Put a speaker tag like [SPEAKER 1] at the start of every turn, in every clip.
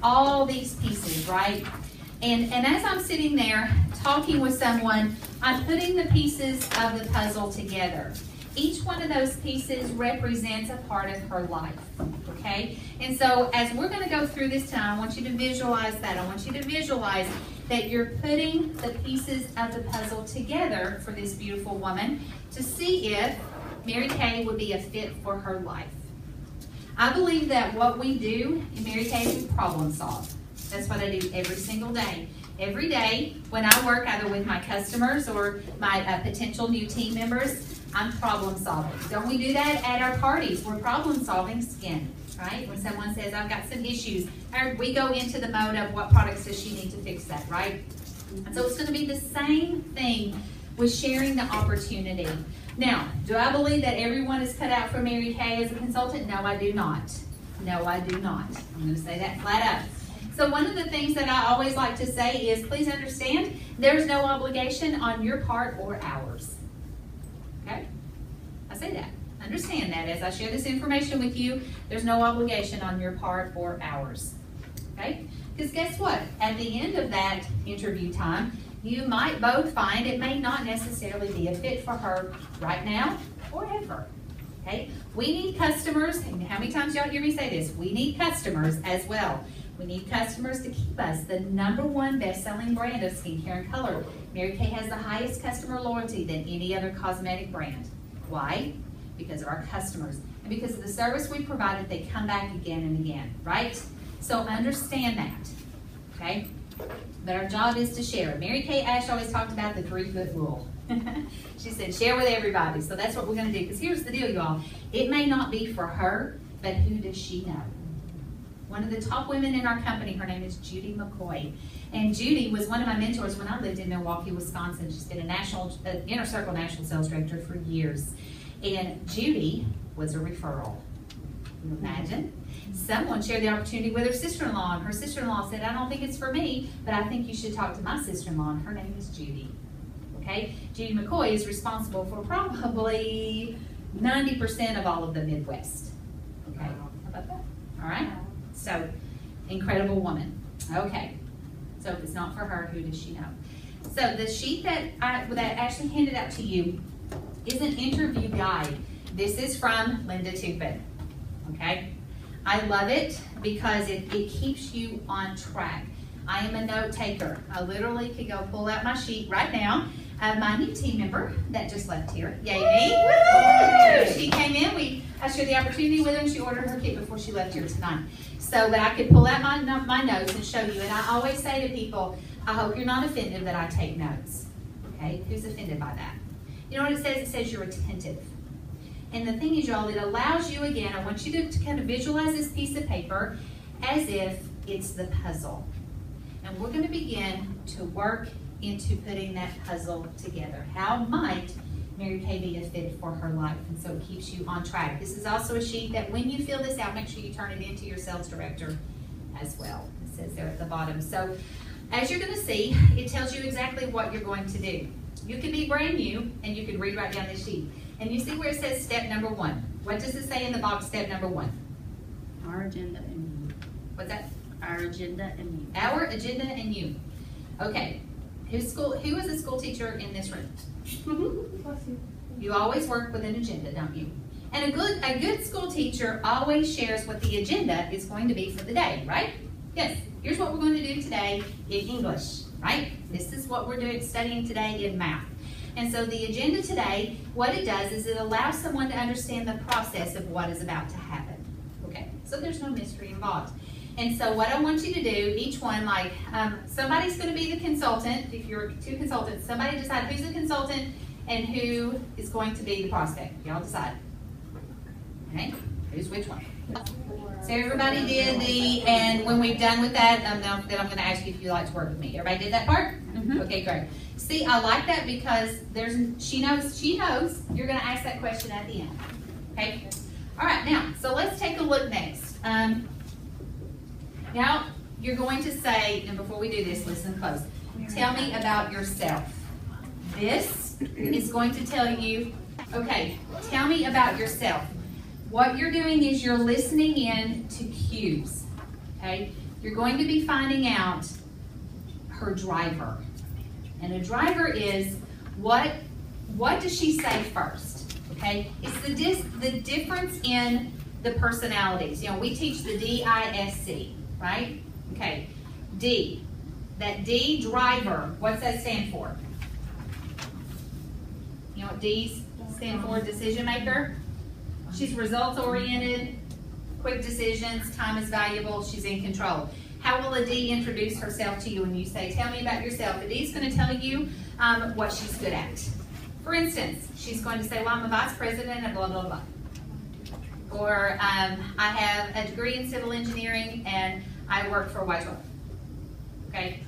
[SPEAKER 1] all these pieces, right? And as I'm sitting there talking with someone, I'm putting the pieces of the puzzle together. Each one of those pieces represents a part of her life, okay? And so as we're going to go through this time, I want you to visualize that. I want you to visualize that you're putting the pieces of the puzzle together for this beautiful woman to see if Mary Kay would be a fit for her life. I believe that what we do in Mary Kay is we problem solve. That's what I do every single day. Every day when I work either with my customers or my potential new team members, I'm problem solving. Don't we do that at our parties? We're problem solving skin, right? When someone says, I've got some issues, we go into the mode of what products does she need to fix that, right? And so it's going to be the same thing with sharing the opportunity. Now, do I believe that everyone is cut out for Mary Kay as a consultant? No, I do not. No, I do not. I'm going to say that flat out. So one of the things that I always like to say is, please understand, there's no obligation on your part or ours. Okay? I say that. Understand that as I share this information with you, there's no obligation on your part or ours. Okay? Because guess what? At the end of that interview time, you might both find it may not necessarily be a fit for her right now or ever. Okay? We need customers, and how many times y'all hear me say this? We need customers as well. We need customers to keep us the #1 best-selling brand of skincare and color. Mary Kay has the highest customer loyalty than any other cosmetic brand. Why? Because of our customers. And because of the service we provided, they come back again and again, right? So understand that, okay? But our job is to share. Mary Kay Ash always talked about the 3-foot rule. She said, share with everybody. So that's what we're going to do. Because here's the deal, y'all. It may not be for her, but who does she know? One of the top women in our company, her name is Judy McCoy. And Judy was one of my mentors when I lived in Milwaukee, Wisconsin. She's been a Inner Circle National Sales Director for years. And Judy was a referral. Can you imagine? Someone shared the opportunity with her sister-in-law, and her sister-in-law said, I don't think it's for me, but I think you should talk to my sister-in-law, and her name is Judy. Okay? Judy McCoy is responsible for probably 90% of all of the Midwest. Okay? How about that? All right? So, incredible woman. Okay. So if it's not for her, who does she know? So the sheet that Ashley handed out to you is an interview guide. This is from Nct P7. Okay? I love it because it keeps you on track. I am a note taker. I literally could go pull out my sheet right now. My new team member that just left here, yay me. She came in, I shared the opportunity with her, and she ordered her kit before she left here tonight. So that I could pull out my notes and show you. And I always say to people, I hope you're not offended that I take notes. Okay? Who's offended by that? You know what it says? It says you're attentive. And the thing is, y'all, it allows you, again, I want you to kind of visualize this piece of paper as if it's the puzzle. And we're going to begin to work into putting that puzzle together. How might Mary Kay be a fit for her life? And so it keeps you on track. This is also a sheet that when you fill this out, make sure you turn it into your sales director as well. It says there at the bottom. So as you're going to see, it tells you exactly what you're going to do. You can be brand new and you can read right down this sheet. And you see where it says step number 1. What does it say in the box, step number 1?
[SPEAKER 2] Our agenda and you.
[SPEAKER 1] What's that?
[SPEAKER 2] Our agenda and you.
[SPEAKER 1] Our agenda and you. Okay. Who is a school teacher in this room? You always work with an agenda, don't you? And a good school teacher always shares what the agenda is going to be for the day, right? Yes. Here's what we're going to do today in English, right? This is what we're studying today in math. And so the agenda today, what it does is it allows someone to understand the process of what is about to happen. Okay? So there's no mystery involved. And so what I want you to do, each one, like somebody's going to be the consultant. If you're 2 consultants, somebody decide who's the consultant and who is going to be the prospect. Y'all decide. Okay? Who's which one? So everybody did and when we've done with that, then I'm going to ask you if you'd like to work with me. Everybody did that part? Mm-hmm. Okay, great. See, I like that because she knows you're going to ask that question at the end. Okay? All right, now, so let's take a look next. Now, you're going to say, and before we do this, listen close. Tell me about yourself. This is going to tell you, okay, tell me about yourself. What you're doing is you're listening in to cues, okay? you're going to be finding out her driver. And a driver is what does she say first? Okay, it's the difference in the personalities. You know, we teach the DISC, right? Okay, D. That D, driver, what's that stand for? You know what D stand for? Decision maker. She's results oriented, quick decisions, time is valuable, she's in control. How will a D introduce herself to you when you say, tell me about yourself? A D is going to tell you what she's good at. For instance, she's going to say, well, I'm a vice president of blah, blah, blah. Or I have a degree in civil engineering and I work for White Road. Okay,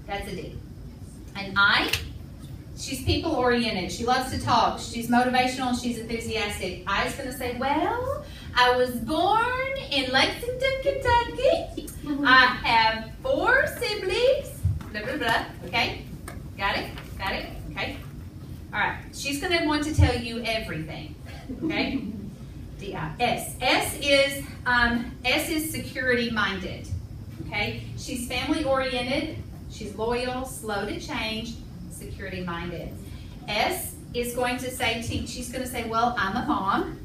[SPEAKER 1] that's a D. An I, she's people oriented. She loves to talk. She's motivational. She's enthusiastic. I is going to say, well, I was born in Lexington, Kentucky. I have 4 siblings. Blah, blah, blah. Okay, got it? Got it? Okay. All right. She's going to want to tell you everything. Okay. D-I-S. S is security minded. Okay. She's family oriented. She's loyal, slow to change, security minded. S is going to say, she's going to say, well, I'm a mom,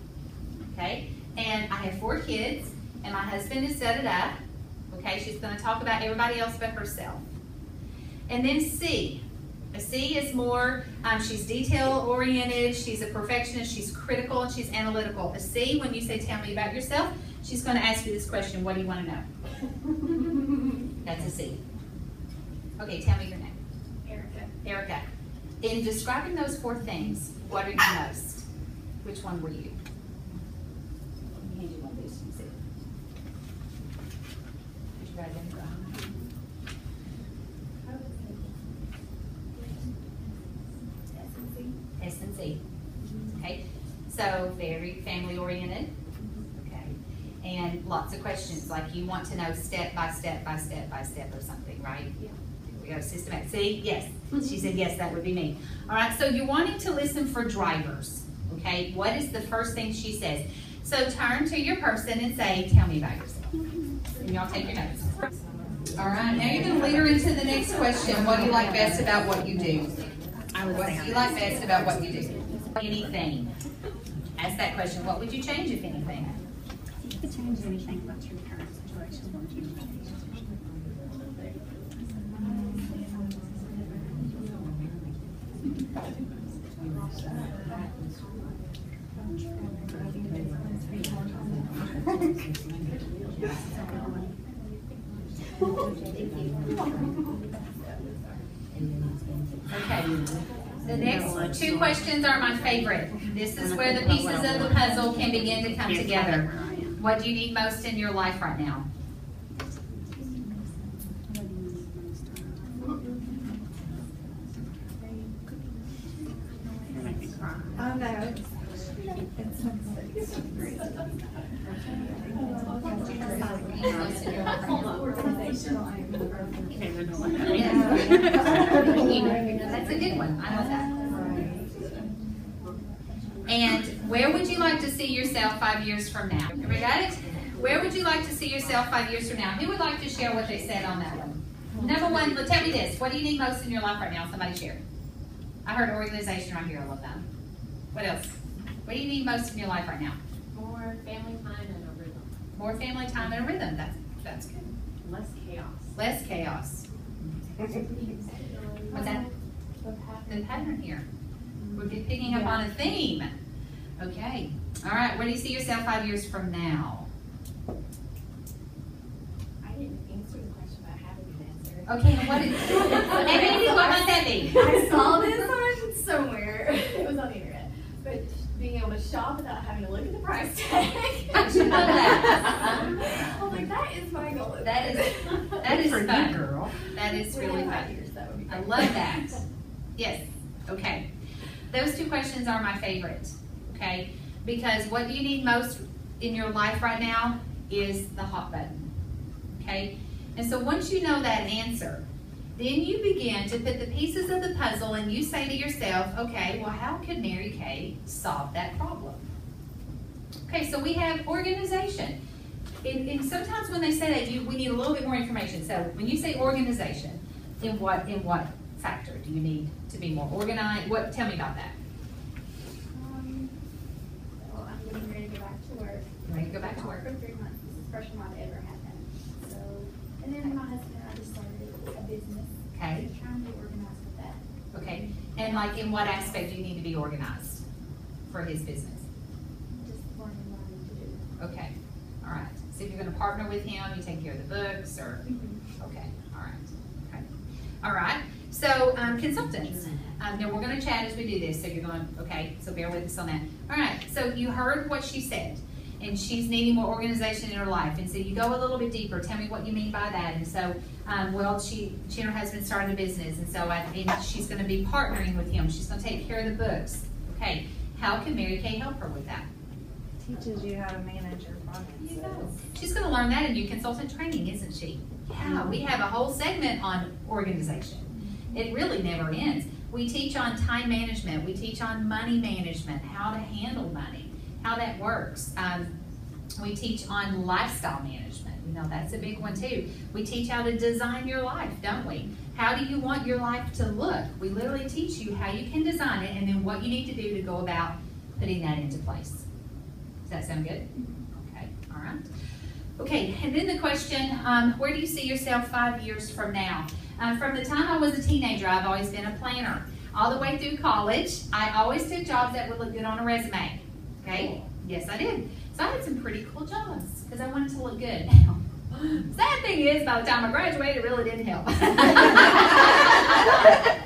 [SPEAKER 1] okay, and I have 4 kids, and my husband is da-da-da, okay, she's going to talk about everybody else but herself. And then C. A C is more, she's detail oriented, she's a perfectionist, she's critical, and she's analytical. A C, when you say, tell me about yourself, she's going to ask you this question, what do you want to know? That's a C. Okay, tell me your name.
[SPEAKER 3] Erica.
[SPEAKER 1] Erica. In describing those 4 things, what are you most? Which one were you? Let me hand you one of these. You see. Did you write it down? S and C. Okay. So very family oriented. Okay. And lots of questions, like you want to know step by step by step by step or something, right? Yeah. We got a systematic. See? Yes. She said yes, that would be me. All right, so you're wanting to listen for drivers. Okay, what is the first thing she says? So turn to your person and say, tell me about yourself. And y'all take your notes. All right, now you're going to lead her into the next question. What do you like best about what you do? What do you like best about what you do? Anything. Ask that question. What would you change, if anything?
[SPEAKER 2] You could change anything about your current situation. What you change?
[SPEAKER 1] Okay, the next 2 questions are my favorite. This is where the pieces of the puzzle can begin to come together. What do you need most in your life right now?
[SPEAKER 3] Oh no.
[SPEAKER 1] That's a good one. I love that. And where would you like to see yourself 5 years from now? Everybody got it? Where would you like to see yourself 5 years from now? Who would like to share what they said on that one? Number 1, tell me this. What do you need most in your life right now? Somebody share. I heard organization right here. I love that. What else? What do you need most in your life right now?
[SPEAKER 3] More family time and a rhythm.
[SPEAKER 1] More family time and a rhythm. That's good.
[SPEAKER 3] Less chaos.
[SPEAKER 1] Less chaos. What's that? The pattern here. We're picking up on a theme. Okay. All right. Where do you see yourself 5 years from now?
[SPEAKER 3] I didn't answer the question, but I have a good answer.
[SPEAKER 1] Okay. And what might that be?
[SPEAKER 3] I saw this on somewhere. It was on the internet. But being able to shop without having to look at the price tag.
[SPEAKER 1] I should know that.
[SPEAKER 3] I was like, that is my goal.
[SPEAKER 1] That is fun, girl. That is really fun.
[SPEAKER 3] That would be
[SPEAKER 1] I
[SPEAKER 3] great.
[SPEAKER 1] love that. Yes. Okay. Those 2 questions are my favorite. Okay. Because what you need most in your life right now is the hot button. Okay. And so once you know that answer, then you begin to put the pieces of the puzzle and you say to yourself, okay, well, how could Mary Kay solve that problem? Okay, so we have organization. And sometimes when they say that, we need a little bit more information. So when you say organization, in what factor do you need to be more organized? Tell me about that.
[SPEAKER 3] Well, I'm getting ready to go back to work.
[SPEAKER 1] You ready to go back to work?
[SPEAKER 3] For 3 months. This is the first time I've ever had that. So, and then my husband and I just started a business.
[SPEAKER 1] Okay.
[SPEAKER 3] So trying to be organized with that.
[SPEAKER 1] Okay. And like in what aspect do you need to be organized for his business?
[SPEAKER 3] Just learning what I need to do.
[SPEAKER 1] Okay. All right. So if you're going to partner with him, you take care of the books or, okay. All right. Okay. All right. So consultants. Now we're going to chat as we do this. So you're going, okay. So bear with us on that. All right. So you heard what she said. And she's needing more organization in her life. And so you go a little bit deeper. Tell me what you mean by that. And so, well, she and her husband started a business. And so and she's going to be partnering with him. She's going to take care of the books. Okay. How can Mary Kay help her with that?
[SPEAKER 4] Teaches you how to manage your finances.
[SPEAKER 1] She's going to learn that in new consultant training, isn't she? Yeah, we have a whole segment on organization. It really never ends. We teach on time management. We teach on money management, how to handle money, how that works. We teach on lifestyle management. You know, that's a big one too. We teach how to design your life, don't we? How do you want your life to look? We literally teach you how you can design it and then what you need to do to go about putting that into place. Does that sound good? Okay, all right. Okay, and then the question, where do you see yourself 5 years from now? From the time I was a teenager, I've always been a planner. All the way through college, I always took jobs that would look good on a resume. Okay? Yes, I did. So I had some pretty cool jobs because I wanted to look good. Sad thing is, by the time I graduated, it really didn't help.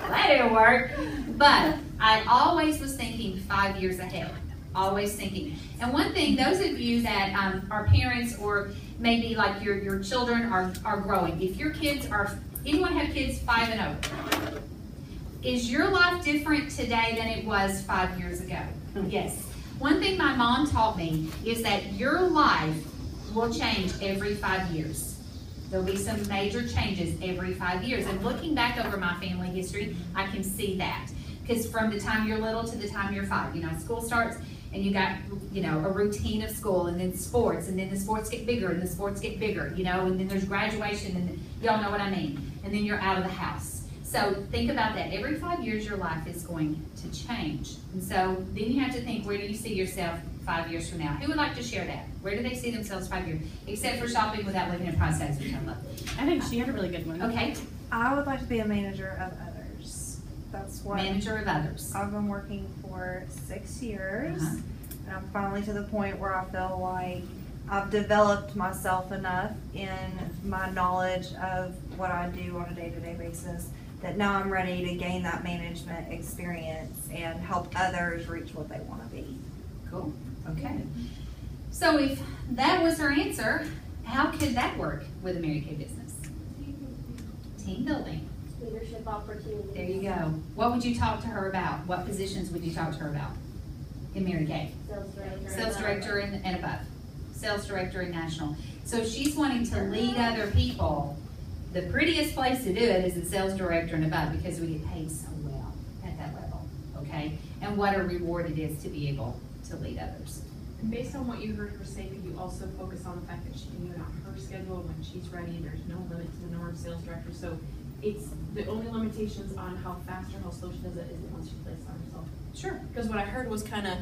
[SPEAKER 1] That didn't work. But I always was thinking 5 years ahead. Always thinking. And one thing, those of you that are parents or maybe like your children are growing, if your kids are, anyone have kids 5 and over? Is your life different today than it was 5 years ago? Yes. One thing my mom taught me is that your life will change every 5 years. There'll be some major changes every 5 years. And looking back over my family history, I can see that. Because from the time you're little to the time you're 5, you know, school starts and you got, you know, a routine of school and then sports and then the sports get bigger and the sports get bigger, you know, and then there's graduation and y'all know what I mean. And then you're out of the house. So think about that. Every 5 years, your life is going to change. And so then you have to think, where do you see yourself 5 years from now? Who would like to share that? Where do they see themselves 5 years? Except for shopping without living in price tags, which I love.
[SPEAKER 5] I think she had a really good one.
[SPEAKER 1] Okay.
[SPEAKER 4] I would like to be a manager of others. That's what
[SPEAKER 1] Manager of others.
[SPEAKER 4] I've been working for 6 years.
[SPEAKER 1] Uh-huh.
[SPEAKER 4] And I'm finally to the point where I feel like I've developed myself enough in my knowledge of what I do on a day-to-day basis that now I'm ready to gain that management experience and help others reach what they want to be.
[SPEAKER 1] Cool. Okay. So if that was her answer, how could that work with a Mary Kay business? Team building.
[SPEAKER 3] Leadership opportunities.
[SPEAKER 1] There you go. What would you talk to her about? What positions would you talk to her about in Mary Kay?
[SPEAKER 3] Sales director.
[SPEAKER 1] Sales director and above. Sales director and national. So if she's wanting to lead other people, the prettiest place to do it is the sales director and above because we get paid so well at that level, okay? And what a reward it is to be able to lead others.
[SPEAKER 5] And based on what you heard her say, could you also focus on the fact that she can do it on her schedule when she's ready? There's no limit to the number of sales directors. So it's the only limitations on how fast or how slow she does it is the ones she places on herself.
[SPEAKER 1] Sure.
[SPEAKER 5] Because what I heard was kind of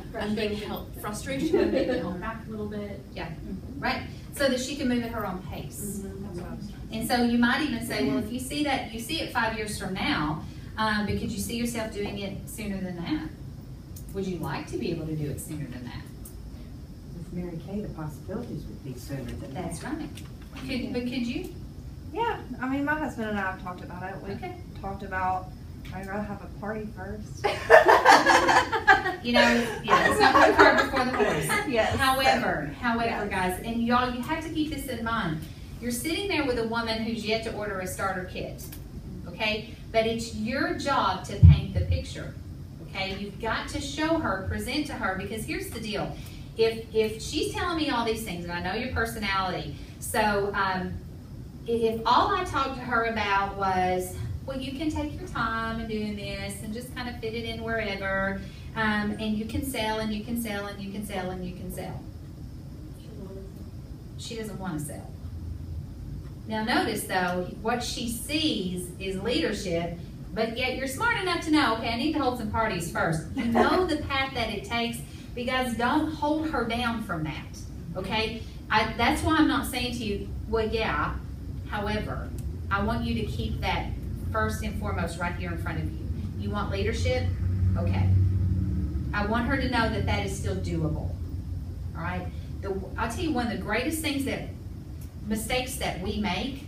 [SPEAKER 5] frustration and maybe held back a little bit.
[SPEAKER 1] Yeah, right. So that she can move at her own pace.
[SPEAKER 5] That's what I was trying to
[SPEAKER 1] And so you might even say, well, if you see that, you see it 5 years from now, but could you see yourself doing it sooner than that? Would you like to be able to do it sooner than that?
[SPEAKER 6] With Mary Kay, the possibilities would be sooner than that.
[SPEAKER 1] That's right. But could you?
[SPEAKER 4] Yeah, I mean, my husband and I have talked about it. We've
[SPEAKER 1] Okay.
[SPEAKER 4] talked about, I'd rather have a party first.
[SPEAKER 1] You know, yeah, it's not the cart before the horse.
[SPEAKER 4] Yes.
[SPEAKER 1] However,
[SPEAKER 4] Yes.
[SPEAKER 1] guys, and y'all, you have to keep this in mind. You're sitting there with a woman who's yet to order a starter kit, okay? But it's your job to paint the picture, okay? You've got to show her, present to her, because here's the deal. If she's telling me all these things, and I know your personality, so if all I talked to her about was, well, you can take your time in doing this and just kind of fit it in wherever, and you can sell and you can sell and you can sell and you can sell. she doesn't want to sell. Now notice though, what she sees is leadership, but yet you're smart enough to know, okay, I need to hold some parties first. You know the path that it takes, because don't hold her down from that, okay? That's why I'm not saying to you, well, yeah, however, I want you to keep that first and foremost right here in front of you. You want leadership? Okay. I want her to know that that is still doable, all right? I'll tell you one of the greatest things mistakes that we make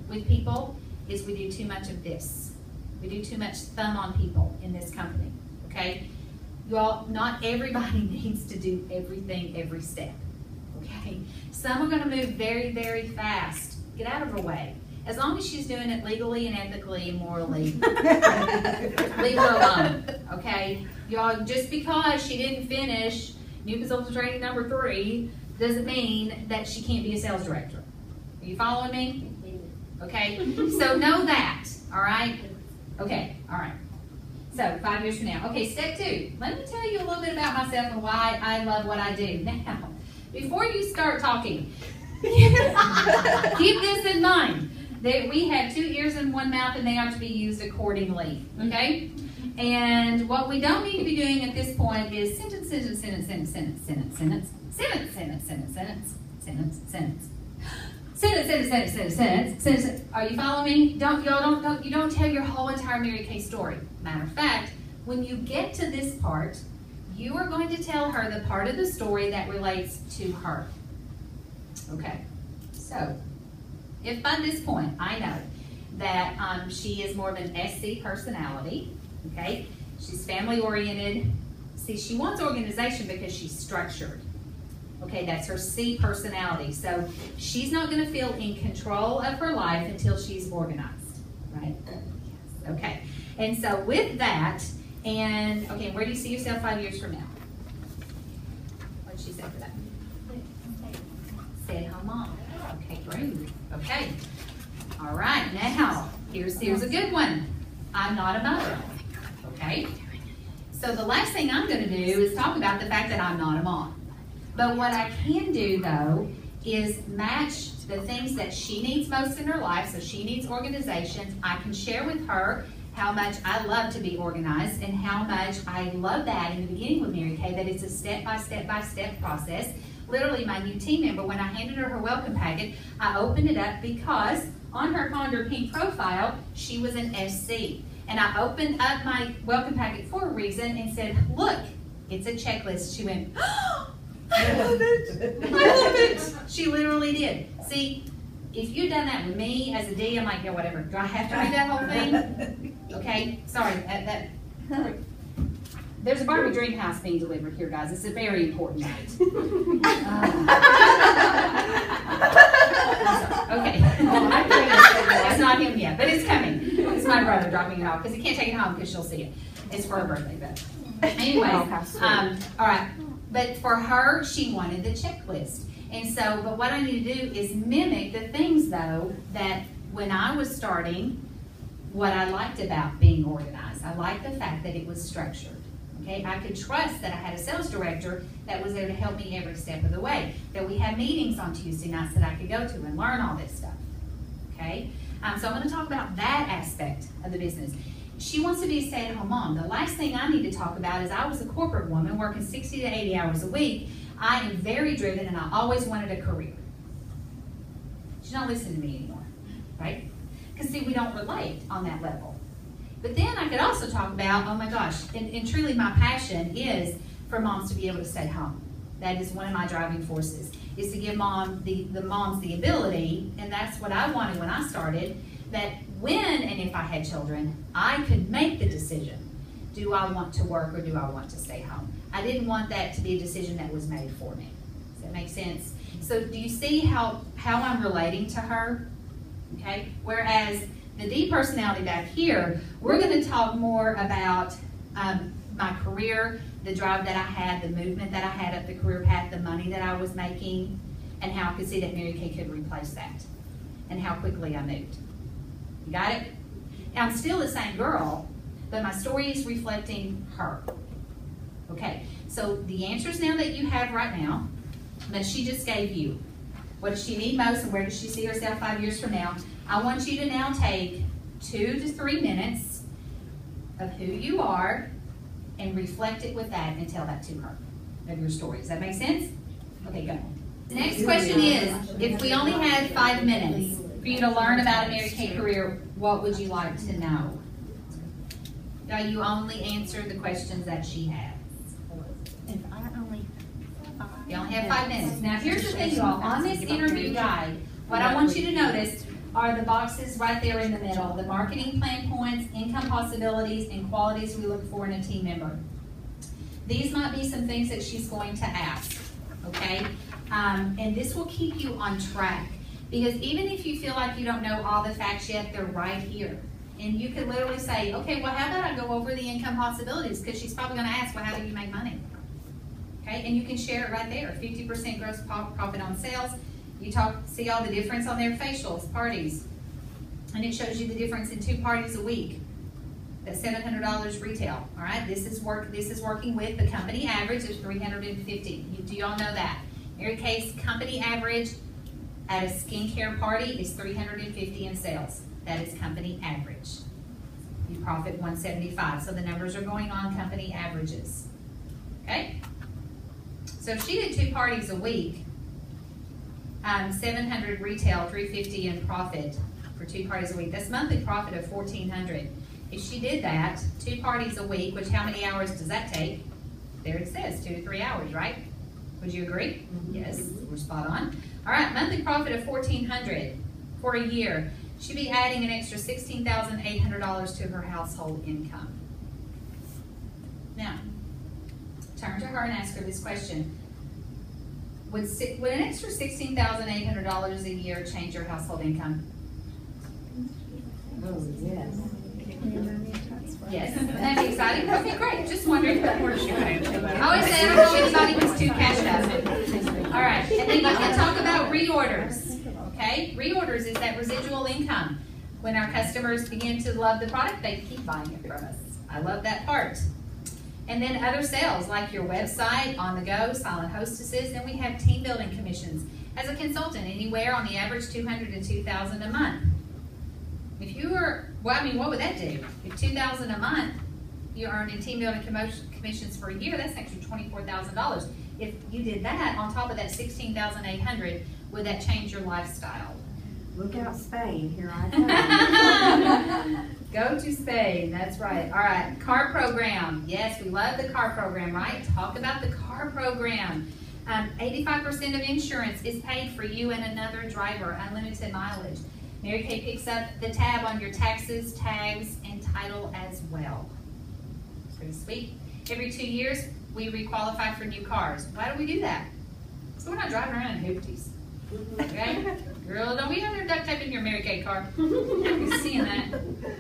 [SPEAKER 1] with people is we do too much of this. We do too much thumb on people in this company, okay? You all, not everybody needs to do everything every step, okay? Some are gonna move very, very fast. Get out of her way. As long as she's doing it legally and ethically and morally, leave her alone, okay? Y'all, just because she didn't finish new consultant training number 3 doesn't mean that she can't be a sales director. Are you following me? Okay, so know that, all right? Okay, all right. So 5 years from now. Okay, step 2. Let me tell you a little bit about myself and why I love what I do. Now, before you start talking, keep this in mind, that we have 2 ears and 1 mouth and they are to be used accordingly, okay? And what we don't need to be doing at this point is sentence, sentence, sentence, sentence, sentence, sentence, sentence, sentence, sentence, sentence, sentence, sentence, sentence. Sentence, sentence, sentence, sentence, sentence, sentence. Are you following me? You don't tell your whole entire Mary Kay story. Matter of fact, when you get to this part, you are going to tell her the part of the story that relates to her. Okay, so if by this point I know that she is more of an SC personality, okay, she's family oriented. See, she wants organization because she's structured. Okay, that's her C personality. So she's not going to feel in control of her life until she's organized, right? Okay, and so with that, and okay, where do you see yourself 5 years from now? What did she say for that? Stay-at-home mom. Okay, great. Okay, all right. Now here's a good one. I'm not a mother. Okay, so the last thing I'm going to do is talk about the fact that I'm not a mom. But what I can do, though, is match the things that she needs most in her life. So she needs organization. I can share with her how much I love to be organized and how much I love that in the beginning with Mary Kay, that it's a step-by-step-by-step process. Literally, my new team member, when I handed her her welcome packet, I opened it up because on her Condor Pink profile, she was an SC. And I opened up my welcome packet for a reason and said, look, it's a checklist. She went, oh, I love it. I love it. She literally did. See, if you'd done that with me as a D, I'm like, yeah, whatever. Do I have to read that whole thing? Okay, sorry. There's a Barbie Dream House being delivered here, guys. It's a very important night. Okay. It's not him yet, but it's coming. It's my brother dropping it off because he can't take it home because she'll see it. It's for her birthday, but anyway. All right. But for her, she wanted the checklist. And so, but what I need to do is mimic the things, though, that when I was starting, what I liked about being organized. I liked the fact that it was structured. Okay, I could trust that I had a sales director that was there to help me every step of the way, that we had meetings on Tuesday nights that I could go to and learn all this stuff. Okay, so I'm going to talk about that aspect of the business. She wants to be a stay-at-home mom. The last thing I need to talk about is I was a corporate woman working 60 to 80 hours a week. I am very driven and I always wanted a career. She's not listening to me anymore, right? Because see, we don't relate on that level. But then I could also talk about, oh my gosh, and truly my passion is for moms to be able to stay home. That is one of my driving forces, is to give the moms the ability, and that's what I wanted when I started, that when and if I had children, I could make the decision. Do I want to work or do I want to stay home? I didn't want that to be a decision that was made for me. Does that make sense? So do you see how I'm relating to her? Okay, whereas the D personality back here, we're going to talk more about my career, the drive that I had, the movement that I had up the career path, the money that I was making, and how I could see that Mary Kay could replace that, and how quickly I moved. You got it? I'm still the same girl, but my story is reflecting her. Okay, so the answers now that you have right now, that she just gave you, What does she need most and where does she see herself 5 years from now? I want you to now take 2 to 3 minutes of who you are and reflect it with that and tell that to her of your story. Does that make sense? Okay, go. The next question is, if we only had 5 minutes for you to learn about a Mary Kay career, what would you like to know? Now you only answer the questions that she has.
[SPEAKER 2] If I only.
[SPEAKER 1] You only have 5 minutes. Now here's the thing, y'all. On this interview guide, what I want you to notice are the boxes right there in the middle. The marketing plan points, income possibilities, and qualities we look for in a team member. These might be some things that she's going to ask, okay? And this will keep you on track. Because even if you feel like you don't know all the facts yet, they're right here. And you could literally say, okay, well, how about I go over the income possibilities? Because she's probably going to ask, well, how do you make money? Okay, and you can share it right there. 50% gross profit on sales. You see all the difference on their facials, parties. And it shows you the difference in 2 parties a week. That's $700 retail, all right? This is working with the company average of $350. Do y'all know that? Mary Kay's company average at a skincare party is $350 in sales. That is company average. You profit $175. So the numbers are going on company averages. Okay? So if she did 2 parties a week, 700 retail, 350 in profit for 2 parties a week. That's monthly profit of $1,400. If she did that, 2 parties a week, which how many hours does that take? There it says, 2 to 3 hours, right? Would you agree? Yes, we're spot on. All right, monthly profit of $1,400 for a year. She'd be adding an extra $16,800 to her household income. Now, turn to her and ask her this question. Would an extra $16,800 a year change your household income?
[SPEAKER 6] Oh, yes.
[SPEAKER 1] Yes. Wouldn't that be exciting? Okay, great. Just wondering. I always say I don't know anybody who's too cashed up. All right, and then you can talk about reorders. Okay, reorders is that residual income. When our customers begin to love the product, they keep buying it from us. I love that part. And then other sales like your website, on the go, silent hostesses, and we have team building commissions. As a consultant, anywhere on the average $200 to $2,000 a month. If you were, well, I mean, what would that do? If $2,000 a month, you earned in team building commissions for a year, that's an extra $24,000. If you did that on top of that $16,800, would that change your lifestyle?
[SPEAKER 6] Look out, Spain, here I come.
[SPEAKER 1] Go to Spain, that's right. All right, car program. Yes, we love the car program, right? Talk about the car program. 85% of insurance is paid for you and another driver, unlimited mileage. Mary Kay picks up the tab on your taxes, tags, and title as well. Pretty sweet. Every 2 years, we requalify for new cars. Why do we do that? So we're not driving around in hoopties. Okay? Girl, don't be out there duct taping your Mary Kay car. You're seeing that.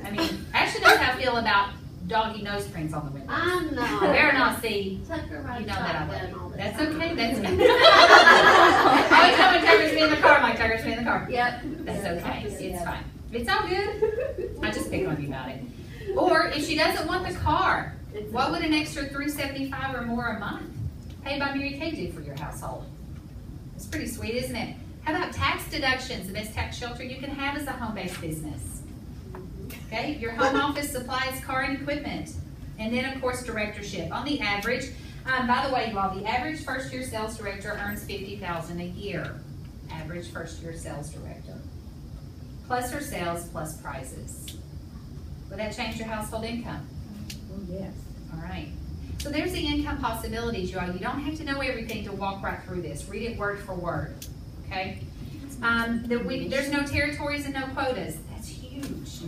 [SPEAKER 1] I mean, Ashley knows how I feel about doggy nose prints on the window.
[SPEAKER 3] I know.
[SPEAKER 1] Better not see.
[SPEAKER 3] Tucker rides
[SPEAKER 1] You know that I
[SPEAKER 3] shotgun
[SPEAKER 1] love
[SPEAKER 3] all
[SPEAKER 1] you.
[SPEAKER 3] the
[SPEAKER 1] That's
[SPEAKER 3] time.
[SPEAKER 1] okay. That's okay. Every time when Tucker's me in the car, I'm like, Tucker's me in the car.
[SPEAKER 3] Yep.
[SPEAKER 1] That's okay. It's fine. It's all good. I just pick on you about it. Or if she doesn't want the car, what would an extra $375 or more a month paid by Mary Kay do for your household? It's pretty sweet, isn't it? How about tax deductions? The best tax shelter you can have is a home-based business. Okay, your home office supplies, car and equipment. And then, of course, directorship. On the average, by the way, y'all, the average first-year sales director earns $50,000 a year. Average first-year sales director. Plus her sales, plus prizes. Would that change your household income?
[SPEAKER 6] Oh, yes.
[SPEAKER 1] All right. So there's the income possibilities, y'all. You don't have to know everything to walk right through this. Read it word for word. Okay? There's no territories and no quotas. That's huge.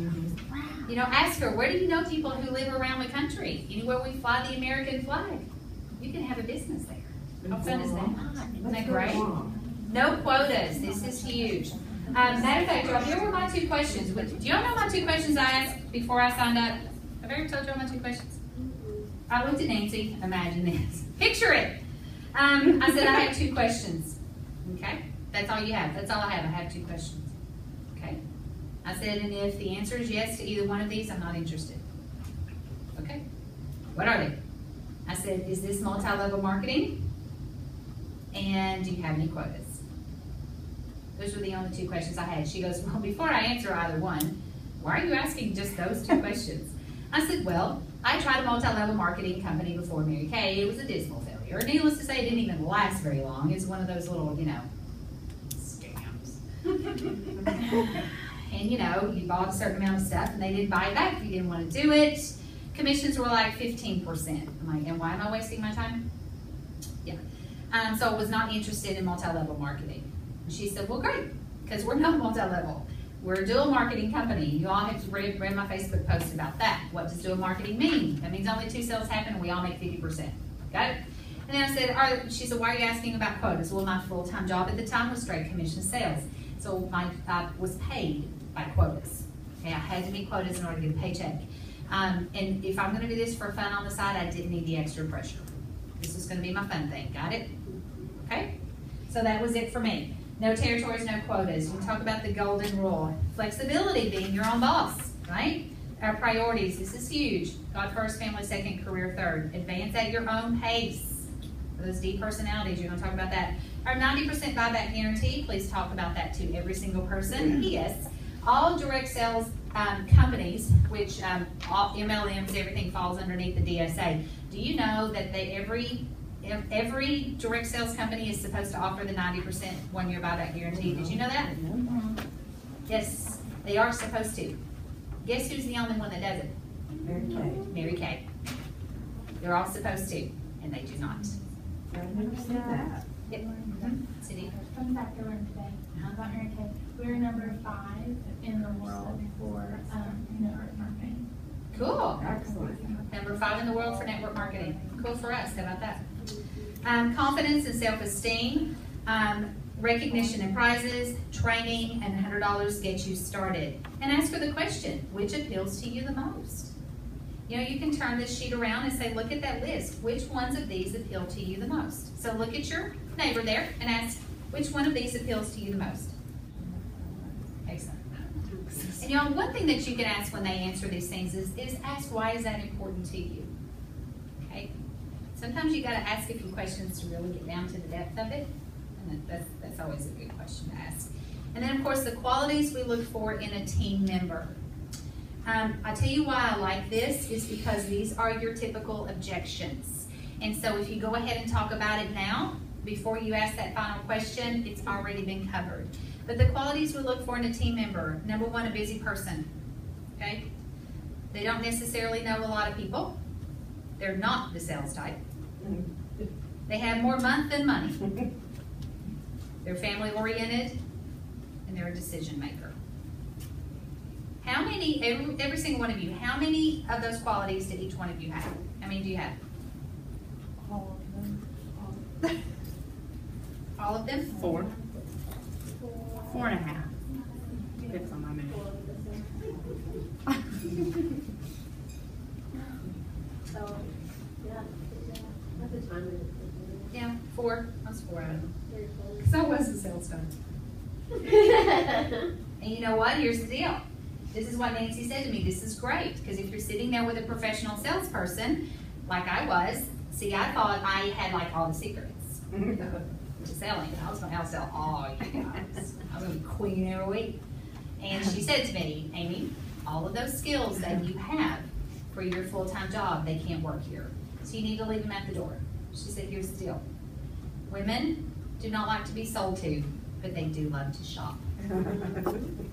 [SPEAKER 1] You know, ask her, where do you know people who live around the country? Anywhere we fly the American flag. You can have a business there. How fun is that? Isn't that great? No quotas. This is huge. Matter of fact, y'all, here were my 2 questions. Do y'all know my 2 questions I asked before I signed up? Have I ever told y'all my 2 questions? I looked at Nancy. Imagine this. Picture it. I said I had 2 questions. Okay? That's all you have. That's all I have. I have 2 questions. Okay? I said, and if the answer is yes to either one of these, I'm not interested. Okay? What are they? I said, is this multi-level marketing? And do you have any quotas? Those were the only 2 questions I had. She goes, well, before I answer either one, why are you asking just those 2 questions? I said, well, I tried a multi-level marketing company before Mary Kay. It was a dismal failure. Needless to say, it didn't even last very long. It's one of those little, scams. And you bought a certain amount of stuff and they didn't buy it back if you didn't want to do it. Commissions were like 15%. I'm like, and why am I wasting my time? Yeah. So I was not interested in multi-level marketing. And she said, well, great, because we're not multi-level. We're a dual marketing company. You all have read my Facebook post about that. What does dual marketing mean? That means only 2 sales happen and we all make 50%. Got it? And then I said, she said, why are you asking about quotas? Well, my full-time job at the time was straight commission sales. So I was paid by quotas. Okay, I had to meet quotas in order to get a paycheck. And if I'm going to do this for fun on the side, I didn't need the extra pressure. This was going to be my fun thing. Got it? Okay? So that was it for me. No territories, no quotas. You talk about the golden rule. Flexibility, being your own boss, right? Our priorities, this is huge. God first, family second, career third. Advance at your own pace. For those D personalities, you're going to talk about that. Our 90% buyback guarantee, please talk about that to every single person. Yes. All direct sales companies, which all MLMs, everything falls underneath the DSA. Do you know that every direct sales company is supposed to offer the 90% one-year buyback guarantee? Did you know that? Yes, they are supposed to. Guess who's the only one that does it?
[SPEAKER 6] Mary Kay.
[SPEAKER 1] Mary Kay. They're all supposed to, and they do not.
[SPEAKER 6] I never said that.
[SPEAKER 1] Yep. Cindy?
[SPEAKER 7] Fun fact I learned today about Nct. We're number 5 in the world for network marketing.
[SPEAKER 1] Cool.
[SPEAKER 6] Excellent.
[SPEAKER 1] Number 5 in the world for network marketing. Cool for us. How about that? Confidence and self-esteem, recognition and prizes, training, and $100 get you started. And ask her the question, which appeals to you the most? You can turn this sheet around and say, look at that list. Which ones of these appeal to you the most? So look at your neighbor there and ask, which one of these appeals to you the most? Excellent. And one thing that you can ask when they answer these things is ask, why is that important to you? Okay? Sometimes you got to ask a few questions to really get down to the depth of it. And that's always a good question to ask. And then, of course, the qualities we look for in a team member. I tell you why I like this is because these are your typical objections. And so if you go ahead and talk about it now, before you ask that final question, it's already been covered. But the qualities we look for in a team member, number 1, a busy person. Okay? They don't necessarily know a lot of people. They're not the sales type. They have more month than money. They're family oriented and they're a decision maker. How many, every single one of you, how many of those qualities did each one of you have? How many do you have?
[SPEAKER 4] All of them.
[SPEAKER 1] All of them?
[SPEAKER 6] 4. 4.5. Depends on my man.
[SPEAKER 3] So, yeah, at the time.
[SPEAKER 1] Yeah, 4. I was 4 out of them.
[SPEAKER 3] Very close.
[SPEAKER 1] Because I was a sales guy. And you know what? Here's the deal. This is what Nancy said to me. This is great. Because if you're sitting there with a professional salesperson, like I was, see, I thought I had like all the secrets to selling. I was going to outsell all you guys. I was going to be queen every week. And she said to me, Amy, all of those skills that you have for your full-time job, they can't work here. So you need to leave them at the door. She said, here's the deal. Women do not like to be sold to, but they do love to shop.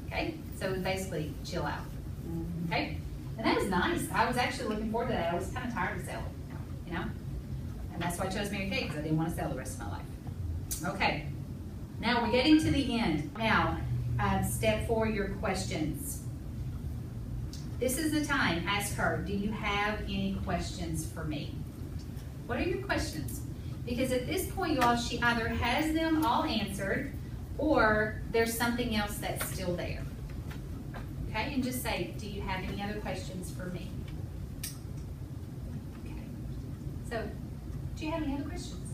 [SPEAKER 1] Okay? So basically, chill out. Okay? And that was nice. I was actually looking forward to that. I was kind of tired of selling, And that's why I chose Mary Kay, because I didn't want to sell the rest of my life. Okay. Now we're getting to the end. Now, step 4, your questions. This is the time. Ask her, do you have any questions for me? What are your questions? Because at this point, you all, she either has them all answered or there's something else that's still there. Okay, and just say, do you have any other questions for me? Okay. So, do you have any other questions?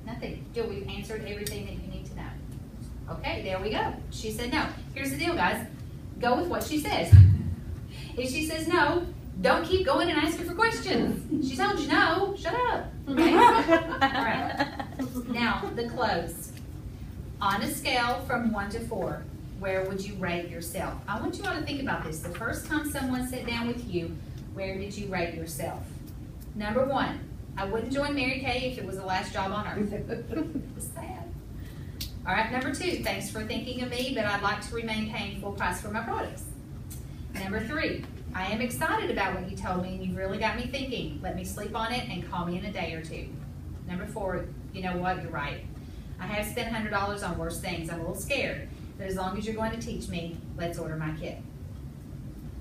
[SPEAKER 1] Nothing. Do we answered everything that you need to know? Okay, there we go. She said no. Here's the deal, guys. Go with what she says. If she says no, don't keep going and asking for questions. She told you no. Shut up. Okay? All right. Now, the close. On a scale from 1 to 4, where would you rate yourself? I want you all to think about this. The first time someone sat down with you, where did you rate yourself? Number 1, I wouldn't join Mary Kay if it was the last job on earth. It's sad. All right, number 2, thanks for thinking of me, but I'd like to remain paying full price for my products. Number 3, I am excited about what you told me and you've really got me thinking. Let me sleep on it and call me in a day or 2. Number 4, you know what, you're right. I have spent $100 on worse things. I'm a little scared, but as long as you're going to teach me, let's order my kit.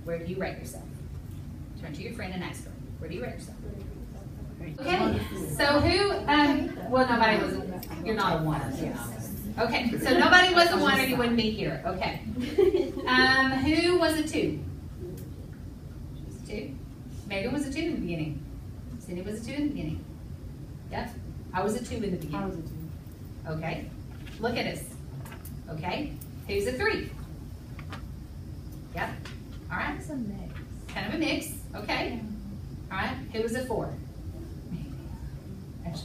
[SPEAKER 1] Where do you rate yourself? Turn to your friend and ask her, where do you rate yourself? Okay, so who, well, nobody was, you're not a 1, yes. Okay, so nobody was a 1 or you wouldn't be here, okay. Who was a 2? She was a 2? Megan was a 2 in the beginning. Cindy was a 2 in the beginning. Yep, I was a 2 in the beginning.
[SPEAKER 6] I was a 2.
[SPEAKER 1] Okay, look at us. Okay, who's a 3? Yep, all right.
[SPEAKER 4] It's a mix.
[SPEAKER 1] Kind of a mix, okay. All right, who was a 4?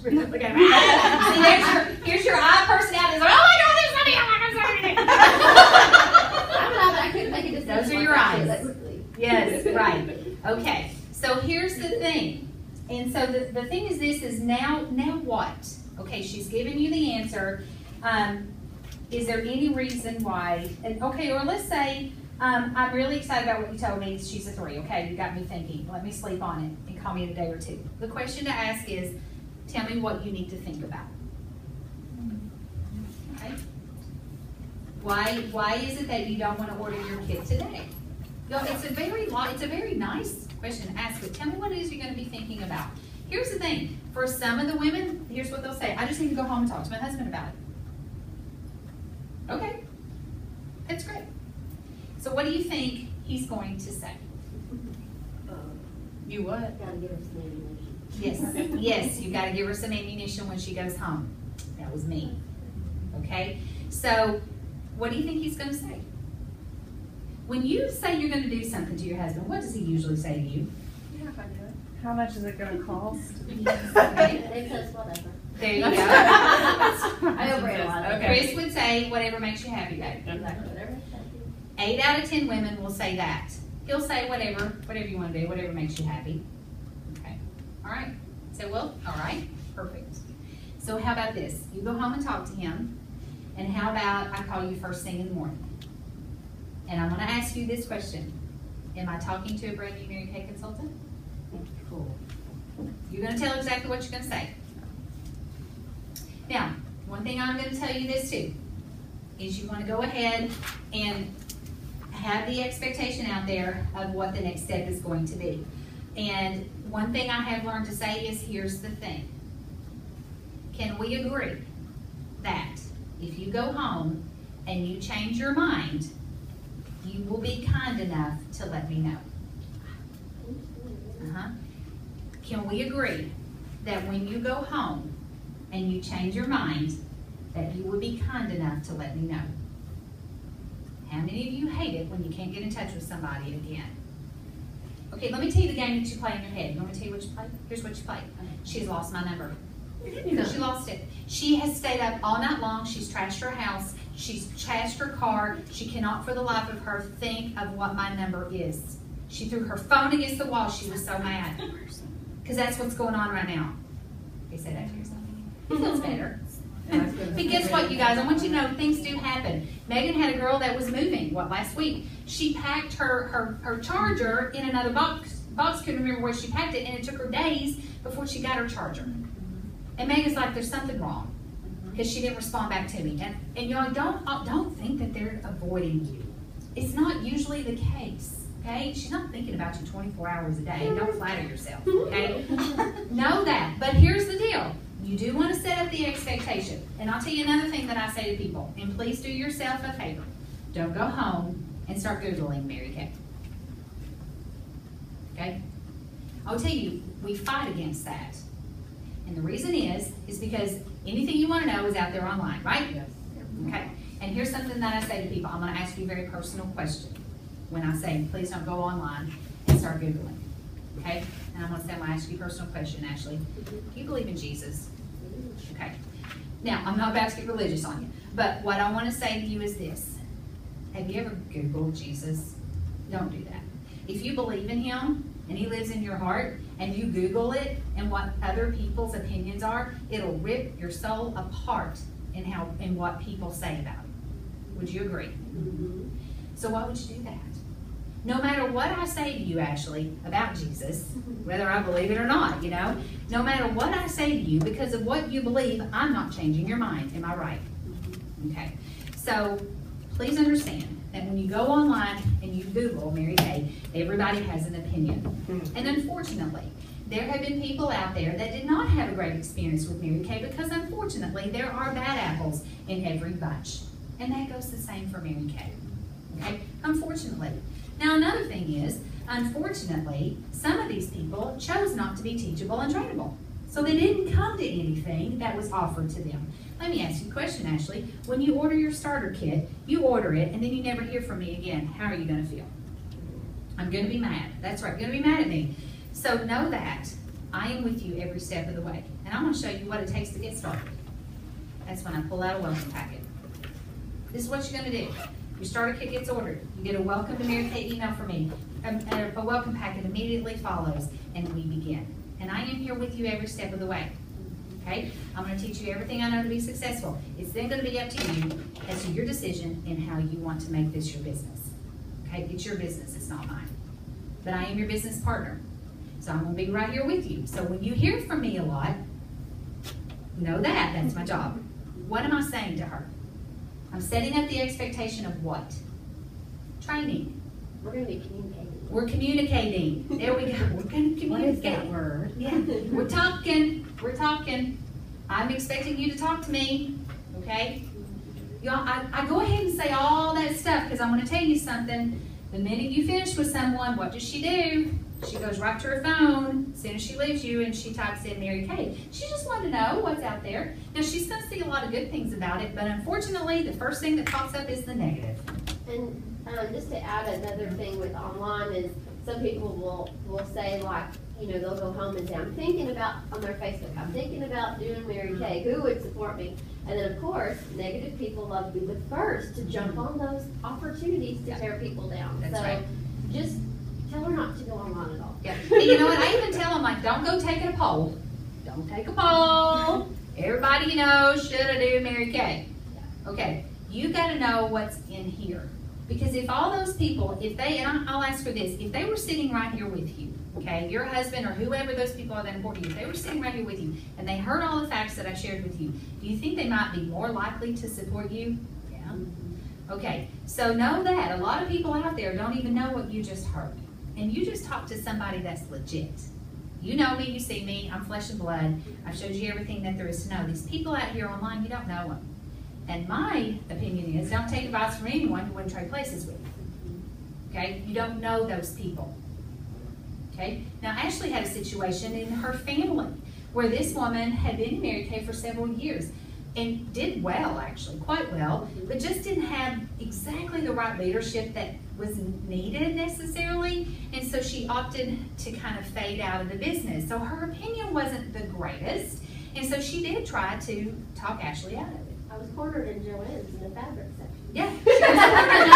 [SPEAKER 1] Look at him. See, here's your eye personality. It's like, oh my God, there's something. Oh my God,
[SPEAKER 3] I'm glad that I couldn't make a decision.
[SPEAKER 1] Those are
[SPEAKER 3] like
[SPEAKER 1] your
[SPEAKER 3] that
[SPEAKER 1] eyes.
[SPEAKER 3] that quickly.
[SPEAKER 1] Yes, right. Okay, so here's the thing. And so the thing is this is now what? Okay, she's giving you the answer. Is there any reason why? And okay, or let's say I'm really excited about what you told me. She's a 3. Okay, you got me thinking. Let me sleep on it and call me in a day or 2. The question to ask is, tell me what you need to think about. Okay. Why is it that you don't want to order your kit today? You know, it's a very nice question to ask, but tell me what it is you're going to be thinking about. Here's the thing. For some of the women, here's what they'll say. I just need to go home and talk to my husband about it. Okay. That's great. So what do you think he's going to say? You what?
[SPEAKER 8] Gotta give her some ammunition.
[SPEAKER 1] Yes, yes, you got to give her some ammunition when she goes home. That was me. Okay? So, what do you think he's going to say? When you say you're going to do something to your husband, what does he usually say to you?
[SPEAKER 3] Yeah, if I do it.
[SPEAKER 4] How much is it gonna cost?
[SPEAKER 1] Okay.
[SPEAKER 8] It says whatever.
[SPEAKER 1] There you go.
[SPEAKER 3] I overrate a lot.
[SPEAKER 1] Okay. Chris would say, whatever makes you happy, babe.
[SPEAKER 8] Exactly, whatever.
[SPEAKER 1] 8 out of 10 women will say that. He'll say whatever you want to do, whatever makes you happy. Okay. All right. So, well, all right. Perfect. So how about this? You go home and talk to him. And how about I call you first thing in the morning? And I'm going to ask you this question. Am I talking to a brand new Mary Kay consultant?
[SPEAKER 6] Cool.
[SPEAKER 1] You're going to tell exactly what you're going to say. Now, one thing I'm going to tell you this too, is you want to go ahead and have the expectation out there of what the next step is going to be. And one thing I have learned to say is, here's the thing. Can we agree that if you go home and you change your mind, you will be kind enough to let me know? Can we agree that when you go home and you change your mind, that you will be kind enough to let me know? How many of you hate it when you can't get in touch with somebody again? Okay, let me tell you the game that you play in your head. You want me to tell you what you play? Here's what you play. She's lost my number. She lost it. She has stayed up all night long. She's trashed her house. She's trashed her car. She cannot for the life of her think of what my number is. She threw her phone against the wall. She was so mad. Because that's what's going on right now. Okay, say that to yourself. It feels better. But guess what, you guys? I want you to know things do happen. Megan had a girl that was moving, last week. She packed her charger in another box. Couldn't remember where she packed it, and it took her days before she got her charger. And Megan's like, there's something wrong, because she didn't respond back to me. And y'all, don't think that they're avoiding you. It's not usually the case. Okay? She's not thinking about you 24 hours a day. Don't flatter yourself. Okay? Know that. But here's the deal. You do want to set up the expectation. And I'll tell you another thing that I say to people. And please do yourself a favor. Don't go home and start Googling Mary Kay. Okay? I'll tell you, we fight against that. And the reason is because anything you want to know is out there online, right?
[SPEAKER 6] Yes.
[SPEAKER 1] Okay. And here's something that I say to people. I'm going to ask you a very personal question. When I say, please don't go online and start Googling. Okay? And I'm going to say, I'm going to ask you a personal question, Ashley. Do you believe in Jesus? Okay. Now, I'm not about to get religious on you, but what I want to say to you is this. Have you ever Googled Jesus? Don't do that. If you believe in him and he lives in your heart and you Google it and what other people's opinions are, it'll rip your soul apart in what people say about it. Would you agree?
[SPEAKER 8] Mm-hmm.
[SPEAKER 1] So why would you do that? No matter what I say to you, actually, about Jesus, whether I believe it or not, no matter what I say to you, because of what you believe, I'm not changing your mind. Am I right? Okay. So please understand that when you go online and you Google Mary Kay, everybody has an opinion. And unfortunately, there have been people out there that did not have a great experience with Mary Kay because unfortunately there are bad apples in every bunch. And that goes the same for Mary Kay. Okay? Unfortunately. Now another thing is, unfortunately, some of these people chose not to be teachable and trainable. So they didn't come to anything that was offered to them. Let me ask you a question, Ashley. When you order your starter kit, you order it and then you never hear from me again. How are you going to feel? I'm going to be mad. That's right, you're going to be mad at me. So know that I am with you every step of the way. And I'm going to show you what it takes to get started. That's when I pull out a welcome packet. This is what you're going to do. Your starter kit gets ordered. You get a welcome to Mary Kay email from me. A welcome packet immediately follows, and we begin. And I am here with you every step of the way. Okay? I'm going to teach you everything I know to be successful. It's then going to be up to you as to your decision in how you want to make this your business. Okay? It's your business. It's not mine. But I am your business partner. So I'm going to be right here with you. So when you hear from me a lot, know that. That's my job. What am I saying to her? I'm setting up the expectation of what? Training.
[SPEAKER 8] We're going to be communicating.
[SPEAKER 1] We're communicating. There we go. We're going to communicate.
[SPEAKER 6] What is that word?
[SPEAKER 1] Yeah. We're talking. We're talking. I'm expecting you to talk to me. Okay? Y'all, I go ahead and say all that stuff because I want to tell you something. The minute you finish with someone, what does she do? She goes right to her phone as soon as she leaves you and she types in Mary Kay. She just wanted to know what's out there. Now she's going to see a lot of good things about it, but unfortunately the first thing that pops up is the negative.
[SPEAKER 8] And just to add another thing with online is some people will say like, they'll go home and say, I'm thinking about, on their Facebook, I'm thinking about doing Mary Kay. Who would support me? And then of course, negative people love to be the first to jump on those opportunities to tear people down.
[SPEAKER 1] That's
[SPEAKER 8] so
[SPEAKER 1] right.
[SPEAKER 8] Just tell her not to go online at all.
[SPEAKER 1] Yeah. And you know what? I even tell them, like, don't go taking a poll. Don't take a poll. Everybody should I do Mary Kay? Okay. You got to know what's in here. Because if all those people, and I'll ask for this, if they were sitting right here with you, okay, your husband or whoever those people are that important to you, if they were sitting right here with you and they heard all the facts that I shared with you, do you think they might be more likely to support you? Yeah. Okay. So know that. A lot of people out there don't even know what you just heard. And you just talk to somebody that's legit. You know me, you see me, I'm flesh and blood. I've showed you everything that there is to know. These people out here online, you don't know them. And my opinion is, don't take advice from anyone you wouldn't trade places with. Okay? You don't know those people. Okay? Now, Ashley had a situation in her family where this woman had been in Mary Kay for several years and did well, actually, quite well, but just didn't have exactly the right leadership that was needed necessarily, and so she opted to kind of fade out of the business. So her opinion wasn't the greatest, and so she did try to talk Ashley out of it.
[SPEAKER 8] I was cornered in Joann's in the fabric section.
[SPEAKER 1] Yeah, she was cornered.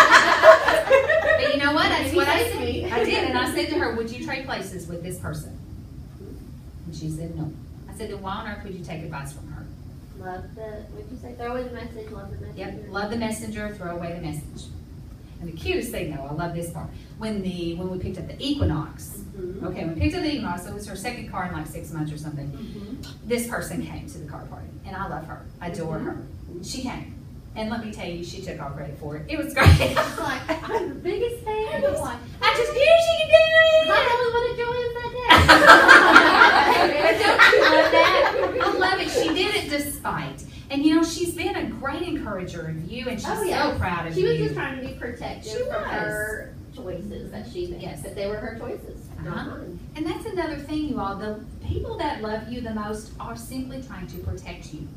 [SPEAKER 1] But you know what? That's what I said. I did, and I said to her, would you trade places with this person? And she said no. I said, then why on earth would you take advice from her?
[SPEAKER 8] What'd you say? Throw away the message, love the messenger.
[SPEAKER 1] Yep, love the messenger, throw away the message. And the cutest thing though, I love this part, when we picked up the Equinox, okay, when we picked up the Equinox, so it was her second car in like 6 months or something, this person came to the car party, and I love her, I adore her. She came, and let me tell you, she took all credit for it. It was great. I was like,
[SPEAKER 8] I'm the biggest fan. I'm like,
[SPEAKER 1] I just knew she could do it!
[SPEAKER 8] I only wanted Joann's that day.
[SPEAKER 1] Don't you love that? I love it. She did it despite. And she's been a great encourager of you, and she's so proud of you.
[SPEAKER 8] She was just trying to be protective of her choices that she made.
[SPEAKER 1] Yes.
[SPEAKER 8] But they were her choices, not mine.
[SPEAKER 1] And that's another thing, you all. The people that love you the most are simply trying to protect you.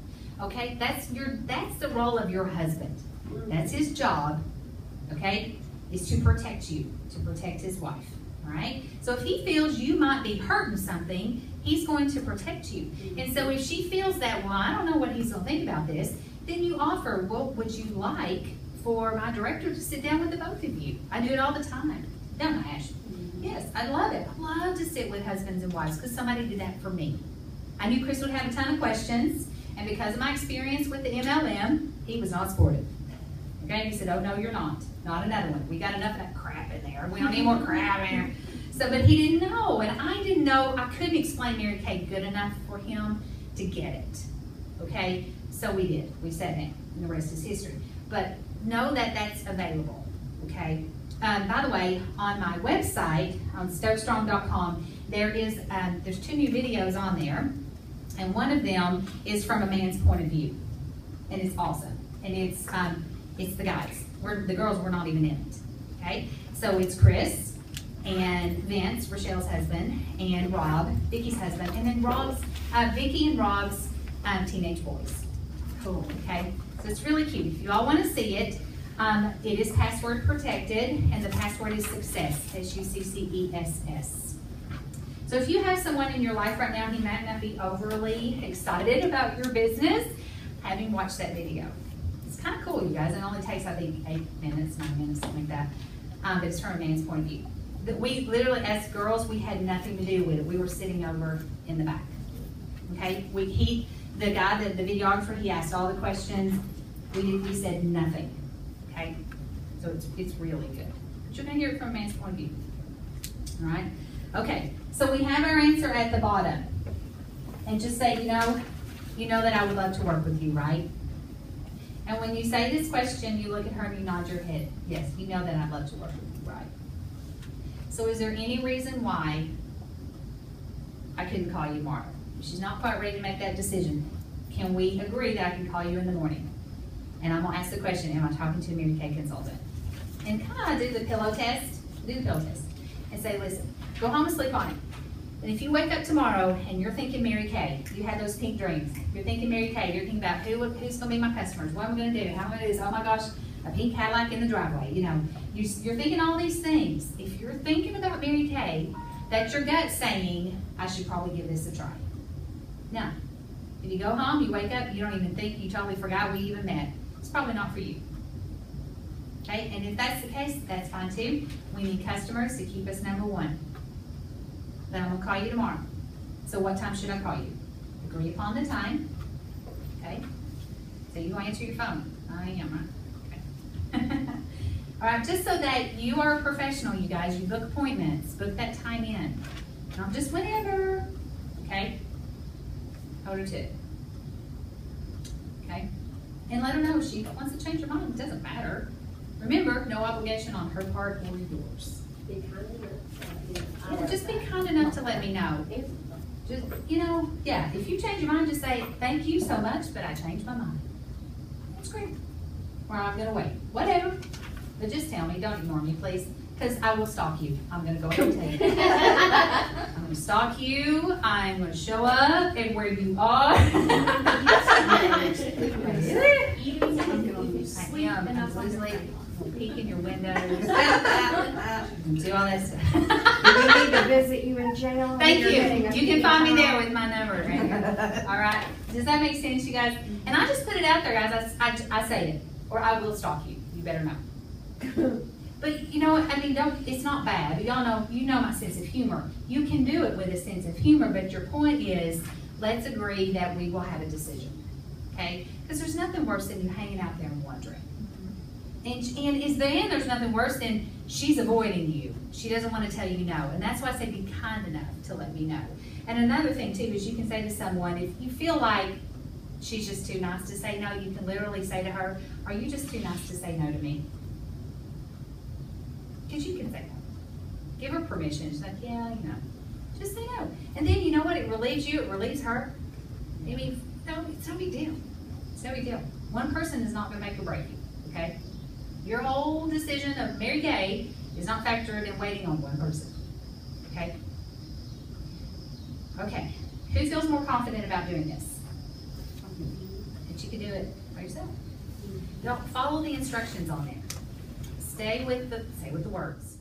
[SPEAKER 1] Okay? That's the role of your husband. That's his job, okay, is to protect you, to protect his wife. All right? So if he feels you might be hurting something, He's going to protect you. And so if she feels that, well, I don't know what he's gonna think about this, then you offer, well, would you like for my director to sit down with the both of you? I do it all the time. Don't I, Ash? Yes, I love it. I love to sit with husbands and wives because somebody did that for me. I knew Chris would have a ton of questions, and because of my experience with the MLM, he was not supportive. Okay, he said, oh no, you're not. Not another one. We got enough of that crap in there. We don't need more crap in there. So, but he didn't know, and I didn't know, I couldn't explain Mary Kay good enough for him to get it. Okay, so we did. We sat down, and the rest is history. But know that that's available, okay? By the way, on my website, on stokestrong.com, there's 2 new videos on there, and one of them is from a man's point of view, and it's awesome. And it's the guys. The girls were not even in it, okay? So it's Chris and Vince, Rochelle's husband, and Rob, Vicky's husband, and then Vicky and Rob's teenage boys. Cool, okay? So it's really cute. If you all want to see it, it is password protected, and the password is success, SUCCESS. So if you have someone in your life right now, he might not be overly excited about your business, have him watch that video. It's kind of cool, you guys. It only takes, I think, 8 minutes, 9 minutes, something like that. But it's from a man's point of view. We literally, as girls, we had nothing to do with it. We were sitting over in the back. Okay? The guy, the videographer, he asked all the questions. We said nothing. Okay? So it's really good. But you're going to hear it from a man's point of view. All right? Okay. So we have our answer at the bottom. And just say, you know that I would love to work with you, right? And when you say this question, you look at her and you nod your head. Yes, you know that I'd love to work with you, right? So is there any reason why I couldn't call you tomorrow? If she's not quite ready to make that decision, can we agree that I can call you in the morning? And I'm going to ask the question, am I talking to a Mary Kay consultant? And kind of do the pillow test. Do the pillow test. And say, listen, go home and sleep on it. And if you wake up tomorrow and you're thinking Mary Kay, you had those pink dreams, you're thinking Mary Kay, you're thinking about who's going to be my customers, what am I going to do, how am I going to do this, oh my gosh, a pink Cadillac in the driveway, you're thinking all these things. If you're thinking about Mary Kay, that's your gut saying, I should probably give this a try. Now, if you go home, you wake up, you don't even think, you totally forgot we even met, it's probably not for you. Okay, and if that's the case, that's fine too. We need customers to keep us #1. Then I'm going to call you tomorrow. So what time should I call you? Agree upon the time. Okay? So you answer your phone. I am, right? Okay. All right, just so that you are a professional, you guys, you book appointments. Book that time in. Not just whenever. Okay? Hold her to it. Okay? And let her know if she wants to change her mind. It doesn't matter. Remember, no obligation on her part or yours.
[SPEAKER 8] Be kind enough.
[SPEAKER 1] Yeah, just be kind enough to let me know. Just, yeah, if you change your mind, just say, thank you so much, but I changed my mind. That's great. Or I'm going to wait. Whatever. But just tell me. Don't ignore me, please. Because I will stalk you. I'm going to go ahead and tell you. I'm going to stalk you. I'm going to show up and where you are. Peek in your windows. Do all that stuff.
[SPEAKER 6] Do we need to visit you in jail?
[SPEAKER 1] Thank you. You can find me there with my number right here. All right. Does that make sense, you guys? And I just put it out there, guys. I say it, or I will stalk you. You better know. But it's not bad. Y'all know, my sense of humor. You can do it with a sense of humor, but your point is, let's agree that we will have a decision. Okay? Because there's nothing worse than you hanging out there and wondering. And there's nothing worse than she's avoiding you. She doesn't want to tell you no. And that's why I say be kind enough to let me know. And another thing too is you can say to someone, if you feel like she's just too nice to say no, you can literally say to her, are you just too nice to say no to me? Because you can say no. Give her permission. She's like, yeah, just say no. And then you know what? It relieves you. It relieves her. I mean, it's no big deal. It's no big deal. One person is not going to make or break you, okay? Your whole decision of Mary Kay is not factored in waiting on one person, okay? Okay, who feels more confident about doing this? That you can do it by yourself. Don't follow the instructions on there. Stay with the words.